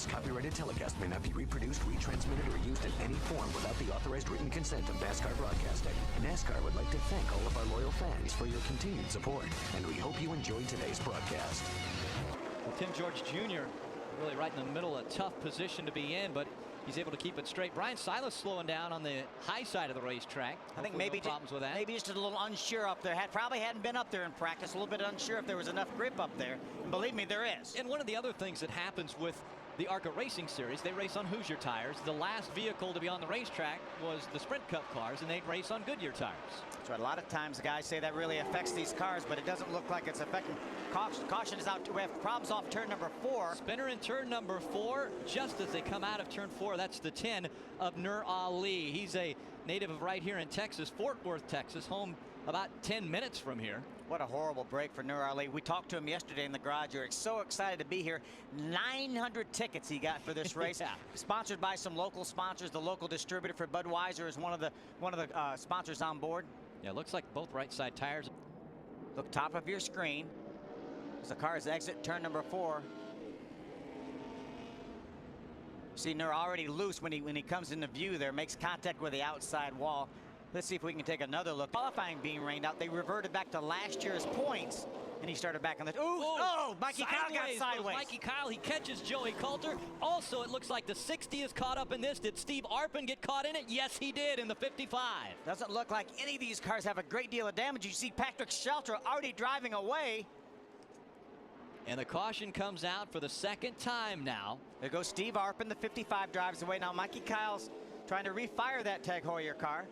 This copyrighted telecast may not be reproduced, retransmitted, or used in any form without the authorized written consent of NASCAR Broadcasting. NASCAR would like to thank all of our loyal fans for your continued support, and we hope you enjoyed today's broadcast. Well, Tim George Jr. really right in the middle, a tough position to be in, but he's able to keep it straight. Brian Silas slowing down on the high side of the racetrack. I think maybe no problems with that. Maybe just a little unsure up there. Probably hadn't been up there in practice. A little bit unsure if there was enough grip up there. And believe me, there is. And one of the other things that happens with the Arca Racing Series, they race on Hoosier tires. The last vehicle to be on the racetrack was the Sprint Cup cars, and they'd race on Goodyear tires. That's right. A lot of times the guys say that really affects these cars, but it doesn't look like it's affecting. Caution is out. We have problems off turn number 4. Spinner in turn number 4, just as they come out of turn 4. That's the 10 of Nur Ali. He's a native of right here in Texas, Fort Worth, Texas, home about 10 minutes from here. What a horrible break for Nur Ali. We talked to him yesterday in the garage. You're so excited to be here. 900 tickets he got for this race. Yeah. Sponsored by some local sponsors. The local distributor for Budweiser is one of the sponsors on board. Yeah, looks like both right side tires. Look top of your screen as the cars exit turn number 4. See Nur already loose when he comes into view there, makes contact with the outside wall. Let's see if we can take another look. Qualifying being rained out. They reverted back to last year's points, and he started back on the. Mikey Kyle got sideways. Mikey Kyle, he catches Joey Coulter. Also, it looks like the 60 is caught up in this. Did Steve Arpin get caught in it? Yes, he did in the 55. Doesn't look like any of these cars have a great deal of damage. You see Patrick Shelter already driving away. And the caution comes out for the second time now. There goes Steve Arpin, the 55 drives away. Now Mikey Kyle's trying to refire that Tag Heuer car.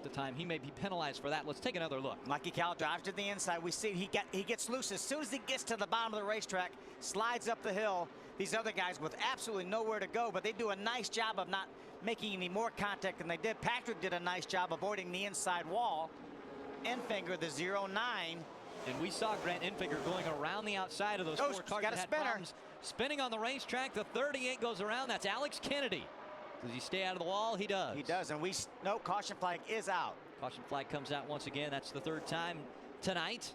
The time he may be penalized for that. Let's take another look. Mikey Kyle drives to the inside. We see he gets loose as soon as he gets to the bottom of the racetrack, slides up the hill. These other guys with absolutely nowhere to go, but they do a nice job of not making any more contact than they did. Patrick did a nice job avoiding the inside wall. Enfinger, the 09. And we saw Grant Enfinger going around the outside of those 4 cars that had problems spinning on the racetrack. The 38 goes around. That's Alex Kennedy. Does he stay out of the wall? He does. He does, and no, caution flag is out. Caution flag comes out once again. That's the 3rd time tonight.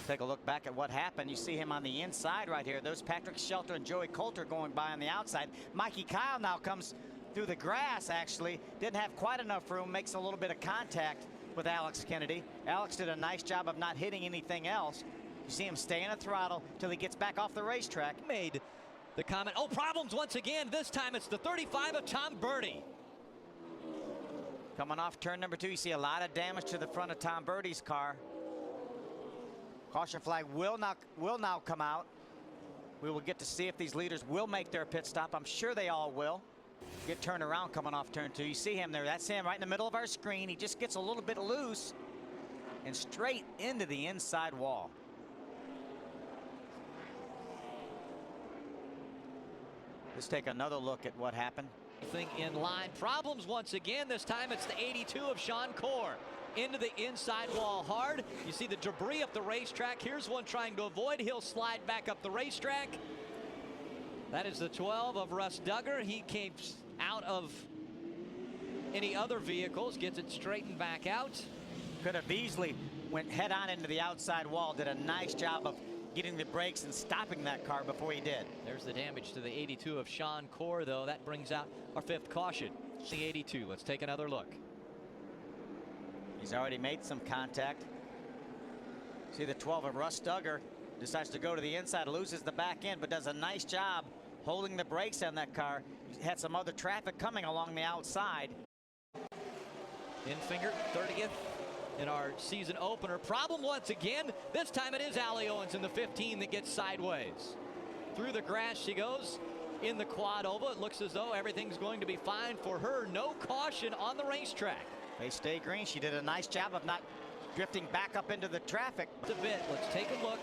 Take a look back at what happened. You see him on the inside right here. Those Patrick Shelter and Joey Coulter going by on the outside. Mikey Kyle now comes through the grass, actually. Didn't have quite enough room, makes a little bit of contact with Alex Kennedy. Alex did a nice job of not hitting anything else. You see him stay in the throttle till he gets back off the racetrack. Made the comment, problems once again. This time it's the 35 of Tom Birdie. Coming off turn number 2, you see a lot of damage to the front of Tom Birdie's car. Caution flag will now come out. We will get to see if these leaders will make their pit stop. I'm sure they all will. Get turned around coming off turn 2. You see him there. That's him right in the middle of our screen. He just gets a little bit loose and straight into the inside wall. Let's take another look at what happened. Thing in line. Problems once again. This time it's the 82 of Sean Core. Into the inside wall hard. You see the debris up the racetrack. Here's one trying to avoid. He'll slide back up the racetrack. That is the 12 of Russ Duggar. He came out of any other vehicles. Gets it straightened back out. Could have easily went head on into the outside wall. Did a nice job of getting the brakes and stopping that car before he did. There's the damage to the 82 of Sean Core, though. That brings out our 5th caution. The 82. Let's take another look. He's already made some contact. See the 12 of Russ Duggar decides to go to the inside, loses the back end, but does a nice job holding the brakes on that car. He had some other traffic coming along the outside. Enfinger, 30th. In our season opener. Problem once again. This time it is Allie Owens in the 15 that gets sideways. Through the grass she goes in the quad oval. It looks as though everything's going to be fine for her. No caution on the racetrack. They stay green. She did a nice job of not drifting back up into the traffic. It's a bit. Let's take a look.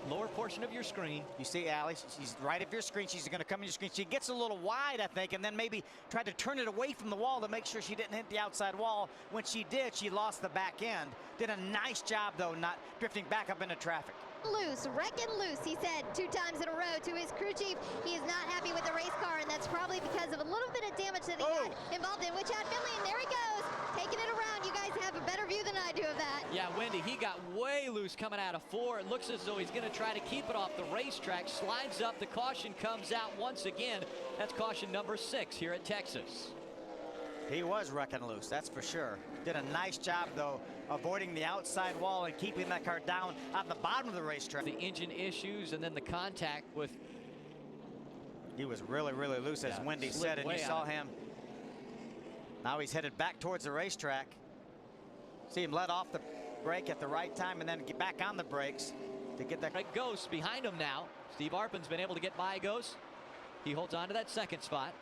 Lower portion of your screen. You see Allie, she's right of your screen. She's going to come in your screen. She gets a little wide, I think, and then maybe tried to turn it away from the wall to make sure she didn't hit the outside wall. When she did, she lost the back end. Did a nice job, though, not drifting back up into traffic. Loose, wrecking loose, he said 2 times in a row to his crew chief. He is not happy with the race car, and that's probably because of a little bit of damage that he had involved in, which had Finley, and there he goes, taking it around. You guys have a better view than I do of that. Yeah, Yeah, Wendy, he got way loose coming out of 4. It looks as though he's going to try to keep it off the racetrack. Slides up. The caution comes out once again. That's caution number 6 here at Texas. He was wrecking loose, that's for sure. Did a nice job, though, avoiding the outside wall and keeping that car down on the bottom of the racetrack. The engine issues and then the contact with... He was really, really loose, as Wendy said, and you saw him. Now he's headed back towards the racetrack. See him let off the brake at the right time and then get back on the brakes to get that. Ghost behind him now. Steve Arpin's been able to get by Ghost. He holds on to that 2nd spot.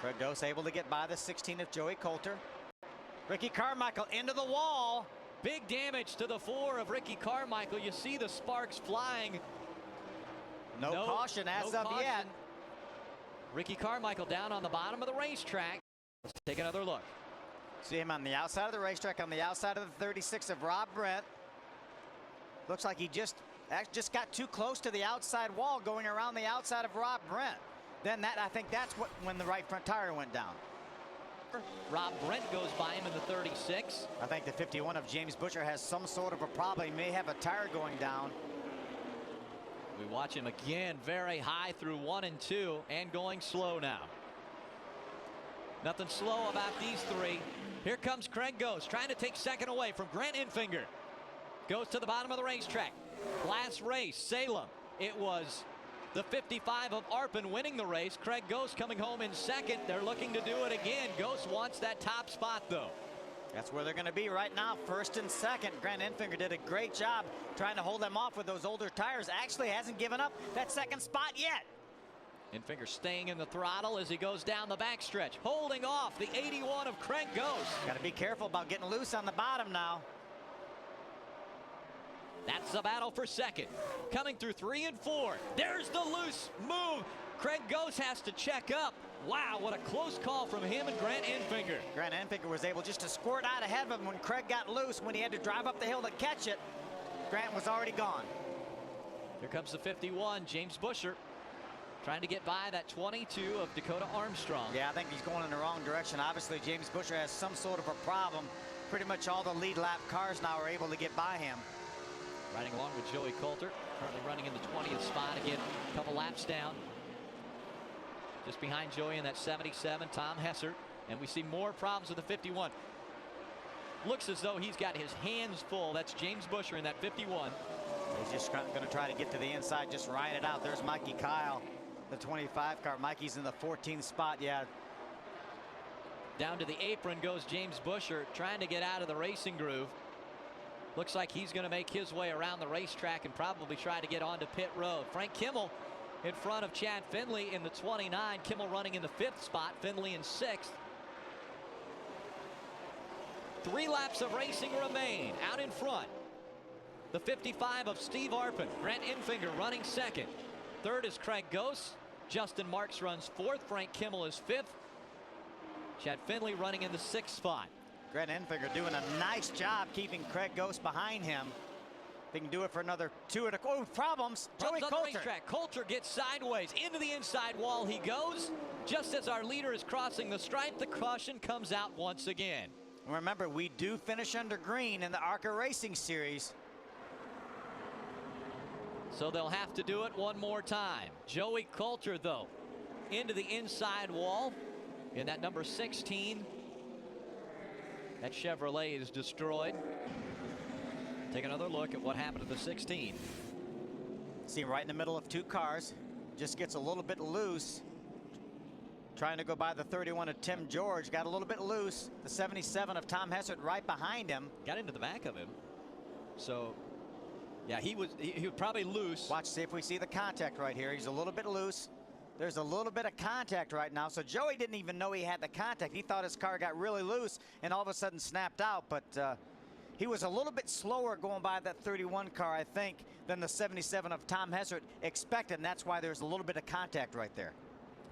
Craig Ghost able to get by the 16 of Joey Coulter. Ricky Carmichael into the wall. Big damage to the 4 of Ricky Carmichael. You see the sparks flying. No caution as of yet. Ricky Carmichael down on the bottom of the racetrack. Let's take another look. See him on the outside of the racetrack, on the outside of the 36 of Rob Brent. Looks like he just got too close to the outside wall going around the outside of Rob Brent. Then I think that's when the right front tire went down. Rob Brent goes by him in the 36. I think the 51 of James Busher has some sort of a problem. He may have a tire going down. We watch him again, very high through 1 and 2 and going slow now. Nothing slow about these 3. Here comes Craig Ghost trying to take 2nd away from Grant Enfinger. Goes to the bottom of the racetrack. Last race, Salem. It was the 55 of Arpin winning the race. Craig Ghost coming home in 2nd. They're looking to do it again. Ghost wants that top spot, though. That's where they're going to be right now, 1st and 2nd. Grant Enfinger did a great job trying to hold them off with those older tires. Actually hasn't given up that 2nd spot yet. Enfinger staying in the throttle as he goes down the backstretch, holding off the 81 of Craig Ghost. Got to be careful about getting loose on the bottom now. That's the battle for 2nd. Coming through 3 and 4. There's the loose move. Craig Ghost has to check up. Wow, what a close call from him and Grant Enfinger. Grant Enfinger was able just to squirt out ahead of him when Craig got loose. When he had to drive up the hill to catch it, Grant was already gone. Here comes the 51, James Busher, trying to get by that 22 of Dakota Armstrong. Yeah, I think he's going in the wrong direction. Obviously, James Busher has some sort of a problem. Pretty much all the lead lap cars now are able to get by him. Riding along with Joey Coulter, currently running in the 20th spot again, a couple laps down. Just behind Joey in that 77, Tom Hessert. And we see more problems with the 51. Looks as though he's got his hands full. That's James Busher in that 51. He's just going to try to get to the inside, just ride it out. There's Mikey Kyle, the 25 car. Mikey's in the 14th spot, yeah. Down to the apron goes James Busher, trying to get out of the racing groove. Looks like he's going to make his way around the racetrack and probably try to get onto pit road. Frank Kimmel in front of Chad Finley in the 29. Kimmel running in the 5th spot, Finley in 6th. 3 laps of racing remain. Out in front, the 55 of Steve Arpin. Grant Enfinger running 2nd. 3rd is Craig Ghost. Justin Marks runs 4th. Frank Kimmel is 5th. Chad Finley running in the 6th spot. Grant Enfinger doing a nice job keeping Craig Ghost behind him. They can do it for another 2 and a problems. Joey Coulter. Coulter gets sideways into the inside wall. He goes just as our leader is crossing the stripe. The caution comes out once again. Remember, we do finish under green in the Arca Racing Series. So they'll have to do it one more time. Joey Coulter, though, into the inside wall in that number 16. That Chevrolet is destroyed. Take another look at what happened to the 16. See him right in the middle of 2 cars. Just gets a little bit loose. Trying to go by the 31 of Tim George. Got a little bit loose. The 77 of Tom Hessert right behind him. Got into the back of him. So, yeah, he was probably loose. Watch, see if we see the contact right here. He's a little bit loose. There's a little bit of contact right now. So Joey didn't even know he had the contact. He thought his car got really loose and all of a sudden snapped out. But he was a little bit slower going by that 31 car, I think, than the 77 of Tom Hessert expected. And that's why there's a little bit of contact right there.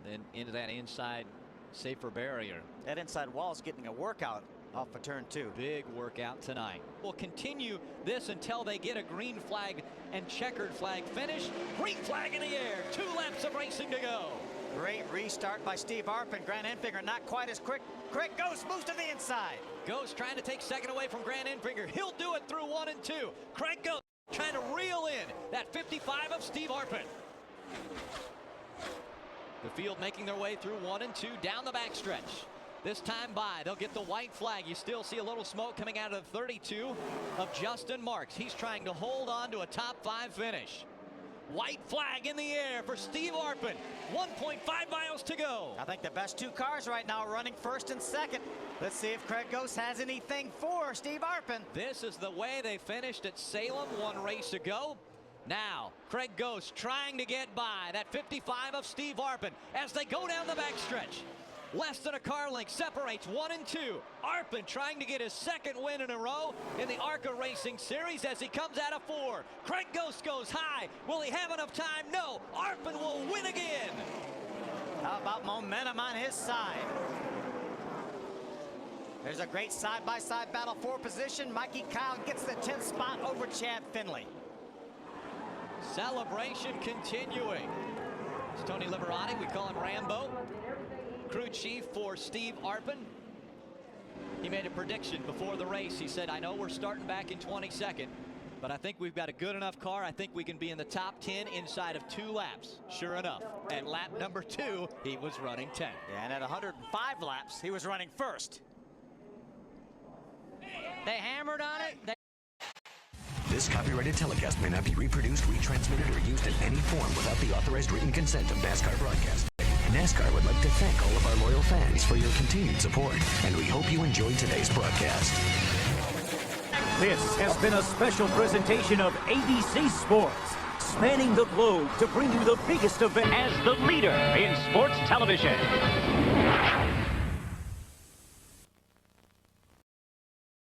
Then into that inside safer barrier. That inside wall is getting a workout off of turn 2. Big workout tonight. We'll continue this until they get a green flag and checkered flag finish. Green flag in the air. 2 laps of racing to go. Great restart by Steve Arpin. Grant Enfinger not quite as quick. Craig Ghost moves to the inside. Ghost trying to take second away from Grant Enfinger. He'll do it through 1 and 2. Craig Ghost trying to reel in that 55 of Steve Arpin. The field making their way through 1 and 2 down the backstretch. This time by, they'll get the white flag. You still see a little smoke coming out of the 32 of Justin Marks. He's trying to hold on to a top 5 finish. White flag in the air for Steve Arpin. 1.5 miles to go. I think the best 2 cars right now running first and second. Let's see if Craig Ghost has anything for Steve Arpin. This is the way they finished at Salem 1 race ago. Now, Craig Ghost trying to get by that 55 of Steve Arpin as they go down the backstretch. Less than a car length separates 1 and 2. Arpin trying to get his 2nd win in a row in the Arca Racing Series as he comes out of 4. Craig Ghost goes high. Will he have enough time? No. Arpin will win again. How about momentum on his side? There's a great side-by-side battle for position. Mikey Kyle gets the 10th spot over Chad Finley. Celebration continuing. It's Tony Liberati. We call him Rambo. Crew chief for Steve Arpin. He made a prediction before the race. He said, I know we're starting back in 22nd, but I think we've got a good enough car. I think we can be in the top 10 inside of 2 laps. Sure enough, at lap number 2, he was running 10. Yeah, and at 105 laps, he was running first. They hammered on it. This copyrighted telecast may not be reproduced, retransmitted, or used in any form without the authorized written consent of NASCAR Broadcasting. NASCAR would like to thank all of our loyal fans for your continued support, and we hope you enjoyed today's broadcast. This has been a special presentation of ABC Sports, spanning the globe to bring you the biggest event as the leader in sports television.